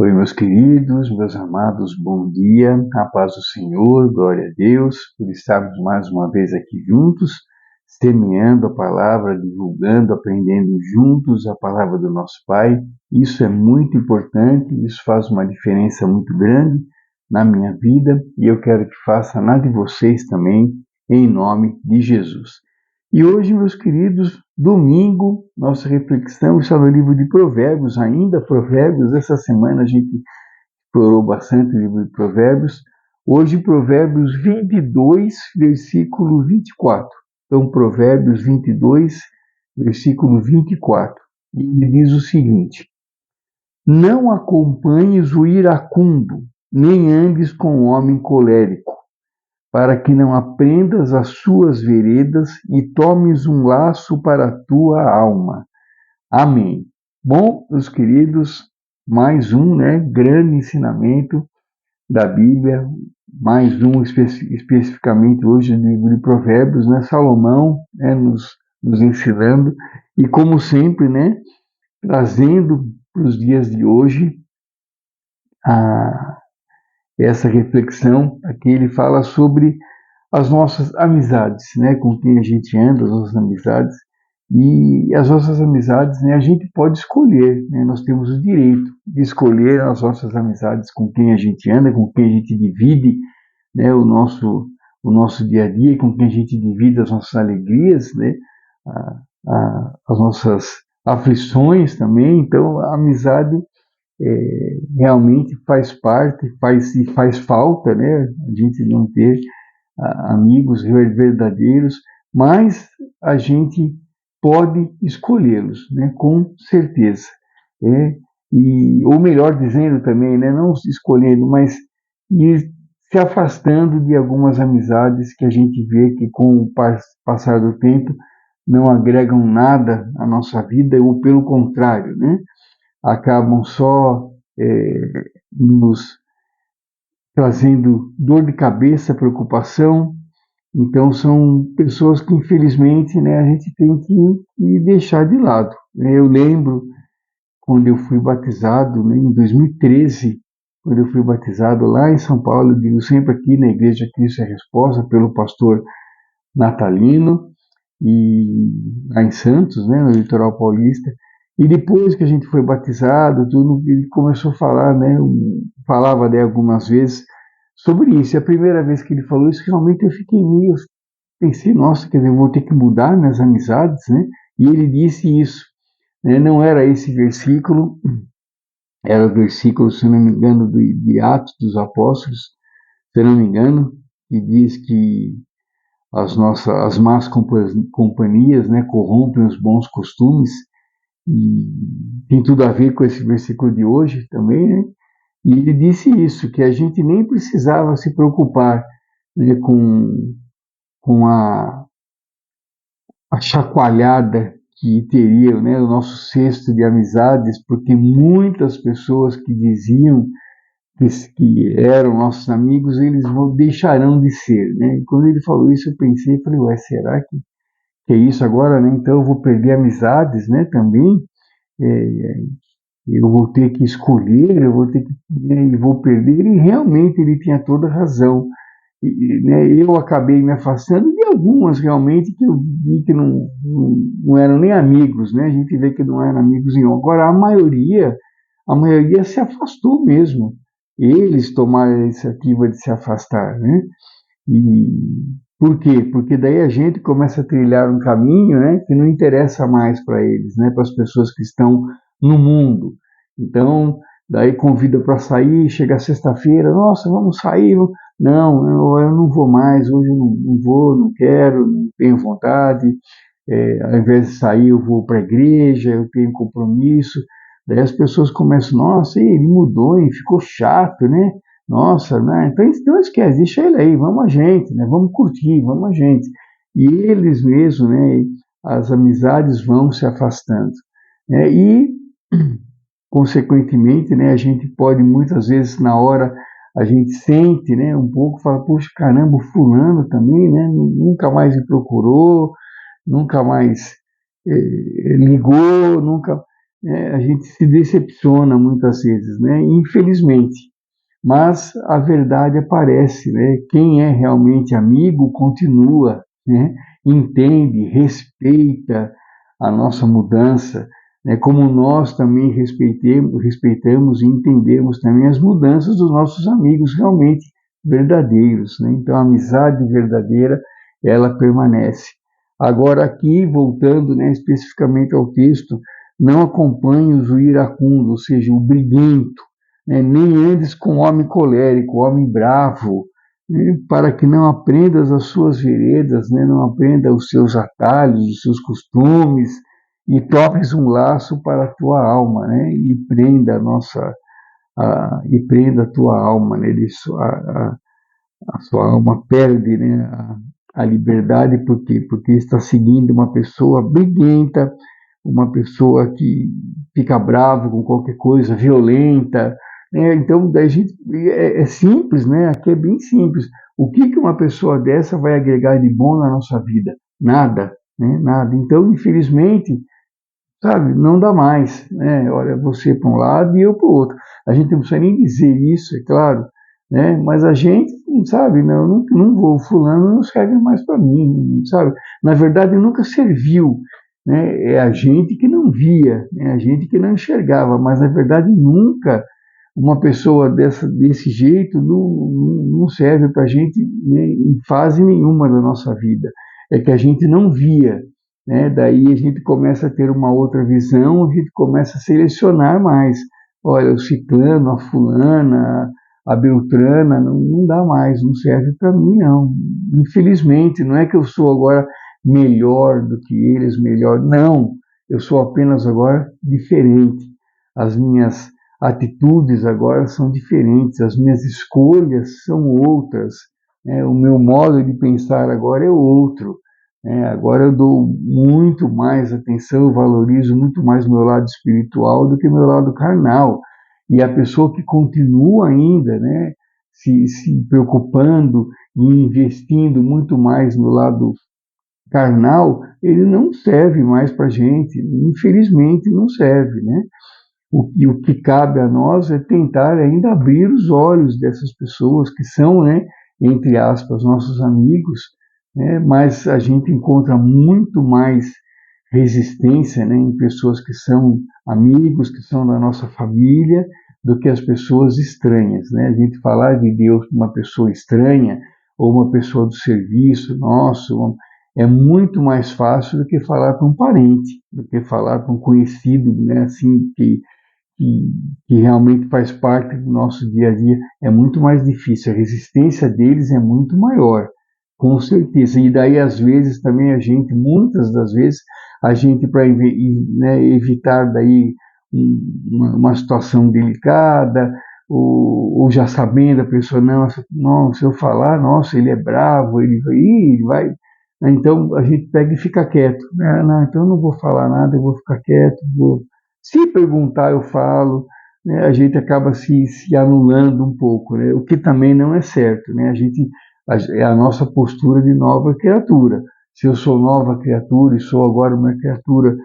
Oi, meus queridos, meus amados, bom dia, a paz do Senhor, glória a Deus, por estarmos mais uma vez aqui juntos, semeando a palavra, divulgando, aprendendo juntos a palavra do nosso Pai. Isso é muito importante, isso faz uma diferença muito grande na minha vida e eu quero que faça na de vocês também, em nome de Jesus. E hoje, meus queridos, domingo, nossa reflexão está no livro de Provérbios, ainda Provérbios. Essa semana a gente explorou bastante o livro de Provérbios. Hoje, Provérbios 22, versículo 24. Então, Provérbios 22, versículo 24. E ele diz o seguinte: Não acompanhes o iracundo, nem andes com o homem colérico, para que não aprendas as suas veredas e tomes um laço para a tua alma. Amém. Bom, meus queridos, mais um grande ensinamento da Bíblia, mais um especificamente hoje no livro de Provérbios, Salomão nos ensinando e, como sempre, trazendo para os dias de hoje essa reflexão. Aqui ele fala sobre as nossas amizades, com quem a gente anda, as nossas amizades. E as nossas amizades, a gente pode escolher, nós temos o direito de escolher as nossas amizades, com quem a gente anda, com quem a gente divide o nosso dia a dia, com quem a gente divide as nossas alegrias, as nossas aflições também. Então, a amizade realmente faz parte, faz falta, a gente não ter amigos verdadeiros, mas a gente pode escolhê-los, com certeza. Ou melhor dizendo também, não escolhendo, mas ir se afastando de algumas amizades que a gente vê que com o passar do tempo não agregam nada à nossa vida, ou pelo contrário, acabam só nos trazendo dor de cabeça, preocupação. Então, são pessoas que, infelizmente, a gente tem que deixar de lado. Eu lembro quando eu fui batizado, em 2013, quando eu fui batizado lá em São Paulo, eu digo sempre aqui na Igreja Cristo é Resposta, pelo pastor Natalino, e lá em Santos, no litoral paulista. E depois que a gente foi batizado, tudo, ele começou a falar, falava algumas vezes sobre isso. E a primeira vez que ele falou isso, realmente eu fiquei meio, pensei, nossa, quer dizer, eu vou ter que mudar minhas amizades, E ele disse isso, não era esse versículo, era o versículo, se não me engano, de Atos dos Apóstolos, se não me engano, que diz que as más companhias, corrompem os bons costumes, e tem tudo a ver com esse versículo de hoje também, E ele disse isso, que a gente nem precisava se preocupar, com a chacoalhada que teria, o nosso cesto de amizades, porque muitas pessoas que diziam que eram nossos amigos, eles deixarão de ser, E quando ele falou isso, eu pensei, falei, ué, será que é isso agora, Então eu vou perder amizades, também. Eu vou ter que escolher, eu vou ter que, vou perder. E realmente ele tinha toda a razão. Eu acabei me afastando de algumas realmente que eu vi que não eram nem amigos, A gente vê que não eram amigos nenhum. Agora a maioria se afastou mesmo. Eles tomaram a iniciativa de se afastar, E por quê? Porque daí a gente começa a trilhar um caminho, que não interessa mais para eles, para as pessoas que estão no mundo. Então, daí convida para sair, chega sexta-feira, nossa, vamos sair. Não, eu não vou mais, hoje eu não vou, não quero, não tenho vontade. Ao invés de sair, eu vou para a igreja, eu tenho compromisso. Daí as pessoas começam, nossa, ele mudou, hein, ficou chato, Nossa, então esquece, deixa ele aí, vamos a gente, Vamos curtir, vamos a gente. E eles mesmos, as amizades vão se afastando. E, consequentemente, a gente pode muitas vezes, na hora, a gente sente, um pouco, fala, poxa, caramba, o fulano também, nunca mais me procurou, nunca mais ligou, nunca... né, a gente se decepciona muitas vezes, né, infelizmente. Mas a verdade aparece, né? Quem é realmente amigo continua, né? Entende, respeita a nossa mudança, né? Como nós também respeitamos e entendemos também as mudanças dos nossos amigos realmente verdadeiros, né? Então a amizade verdadeira, ela permanece. Agora aqui, voltando, né, especificamente ao texto, não acompanhe o iracundo, ou seja, o briguento, né? Nem andes com homem colérico, homem bravo, né? Para que não aprendas as suas veredas, né? Não aprenda os seus atalhos, os seus costumes, e toques um laço para a tua alma, né? E prenda a tua alma, né? A sua alma perde, né? A liberdade, por quê? Porque está seguindo uma pessoa briguenta, uma pessoa que fica bravo com qualquer coisa, violenta, né? Então, daí a gente, é simples, né? Aqui é bem simples. O que uma pessoa dessa vai agregar de bom na nossa vida? Nada, né? Nada. Então, infelizmente, sabe, não dá mais, né? Olha, você para um lado e eu para o outro. A gente não precisa nem dizer isso, é claro, né? Mas a gente, sabe, não vou, fulano não serve mais para mim, sabe? Na verdade, nunca serviu, né? É a gente que não via, né? A gente que não enxergava, mas na verdade nunca uma pessoa desse jeito não serve para a gente, né, em fase nenhuma da nossa vida. É que a gente não via, né? Daí a gente começa a ter uma outra visão, a gente começa a selecionar mais. Olha, o ciclano, a fulana, a beltrana, não dá mais, não serve para mim, não. Infelizmente, não é que eu sou agora melhor do que eles, melhor, não. Eu sou apenas agora diferente. As minhas atitudes agora são diferentes, as minhas escolhas são outras, né? O meu modo de pensar agora é outro. Agora eu dou muito mais atenção, eu valorizo muito mais meu lado espiritual do que meu lado carnal. E a pessoa que continua ainda, né, se preocupando e investindo muito mais no lado carnal, ele não serve mais para a gente, infelizmente não serve, né? O que cabe a nós é tentar ainda abrir os olhos dessas pessoas que são, né, entre aspas, nossos amigos, né, mas a gente encontra muito mais resistência, né, em pessoas que são amigos, que são da nossa família, do que as pessoas estranhas, né? A gente falar de Deus para uma pessoa estranha ou uma pessoa do serviço nosso é muito mais fácil do que falar para um parente, do que falar para um conhecido, né, assim que, que realmente faz parte do nosso dia a dia, é muito mais difícil. A resistência deles é muito maior, com certeza. E daí, às vezes, também a gente, muitas das vezes, a gente, para, né, evitar daí uma situação delicada, ou já sabendo a pessoa, não, se eu falar, nossa, ele é bravo, ele vai. Então a gente pega e fica quieto. Não, então eu não vou falar nada, eu vou ficar quieto, se perguntar, eu falo, né? A gente acaba se anulando um pouco, né? O que também não é certo, né? É a nossa postura de nova criatura. Se eu sou nova criatura e sou agora uma criatura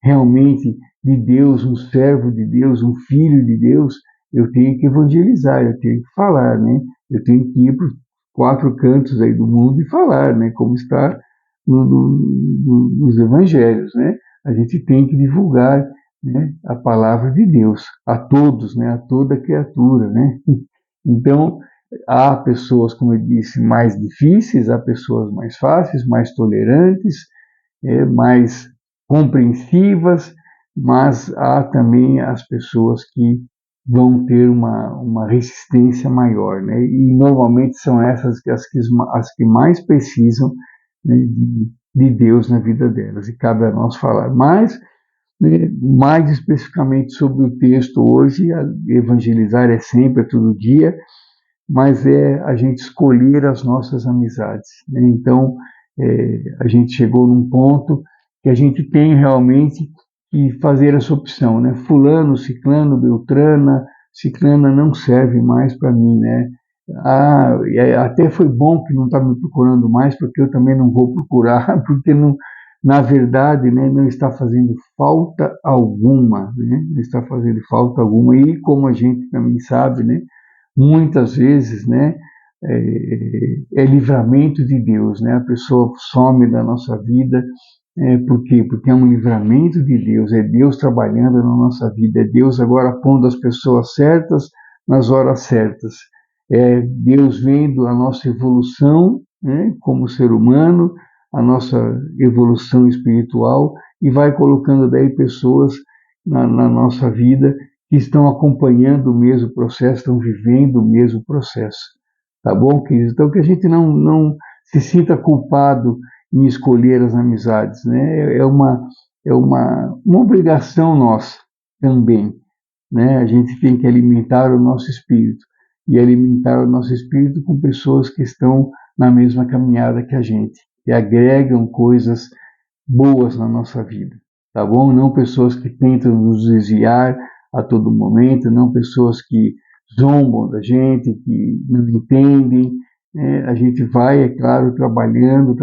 realmente de Deus, um servo de Deus, um filho de Deus, eu tenho que evangelizar, eu tenho que falar, né? Eu tenho que ir para os quatro cantos aí do mundo e falar, né? Como está nos evangelhos, né? A gente tem que divulgar, né, a palavra de Deus a todos, né? A toda criatura, né? Então, há pessoas, como eu disse, mais difíceis, há pessoas mais fáceis, mais tolerantes, mais compreensivas, mas há também as pessoas que vão ter uma resistência maior, né? E normalmente são essas as que mais precisam, né, de Deus na vida delas, e cabe a nós falar. Mas, né, mais especificamente sobre o texto hoje, evangelizar é sempre, é todo dia, mas é a gente escolher as nossas amizades, né? Então, a gente chegou num ponto que a gente tem realmente que fazer essa opção, né? Fulano, ciclano, beltrana, ciclana não serve mais para mim, né? Até foi bom que não está me procurando mais, porque eu também não vou procurar, porque na verdade, né, não está fazendo falta alguma, né? Não está fazendo falta alguma. E como a gente também sabe, né, muitas vezes, né, é livramento de Deus, né? A pessoa some da nossa vida, por quê? Porque é um livramento de Deus, é Deus trabalhando na nossa vida, é Deus agora pondo as pessoas certas nas horas certas, é Deus vendo a nossa evolução, né, como ser humano, a nossa evolução espiritual, e vai colocando daí pessoas na nossa vida que estão acompanhando o mesmo processo, estão vivendo o mesmo processo. Tá bom, queridos? Então, que a gente não se sinta culpado em escolher as amizades, né? É uma obrigação nossa também, né? A gente tem que alimentar o nosso espírito e alimentar o nosso espírito com pessoas que estão na mesma caminhada que a gente, que agregam coisas boas na nossa vida, tá bom? Não pessoas que tentam nos desviar a todo momento, não pessoas que zombam da gente, que não entendem, né? A gente vai, é claro, trabalhando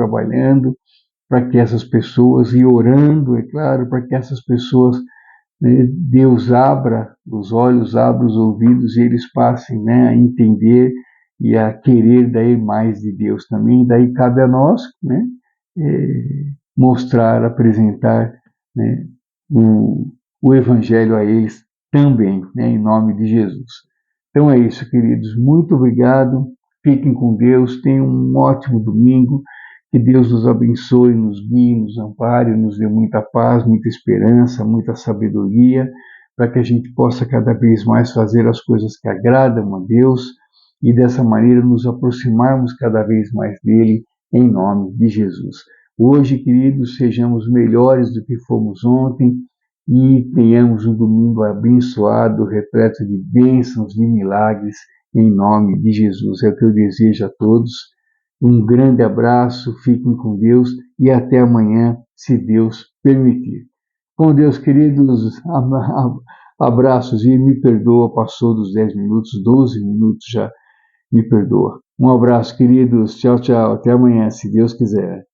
para que essas pessoas, e orando, é claro, para que essas pessoas, né, Deus abra os olhos, abra os ouvidos e eles passem, né, a entender e a querer daí mais de Deus também. Daí cabe a nós, né, mostrar, apresentar, né, o Evangelho a eles também, né, em nome de Jesus. Então é isso, queridos. Muito obrigado. Fiquem com Deus. Tenham um ótimo domingo. Que Deus nos abençoe, nos guie, nos ampare, nos dê muita paz, muita esperança, muita sabedoria, para que a gente possa cada vez mais fazer as coisas que agradam a Deus e dessa maneira nos aproximarmos cada vez mais dele, em nome de Jesus. Hoje, queridos, sejamos melhores do que fomos ontem e tenhamos um domingo abençoado, repleto de bênçãos, de milagres, em nome de Jesus. É o que eu desejo a todos. Um grande abraço, fiquem com Deus e até amanhã, se Deus permitir. Com Deus, queridos, abraços e me perdoa, passou dos 10 minutos, 12 minutos já, me perdoa. Um abraço, queridos, tchau, tchau, até amanhã, se Deus quiser.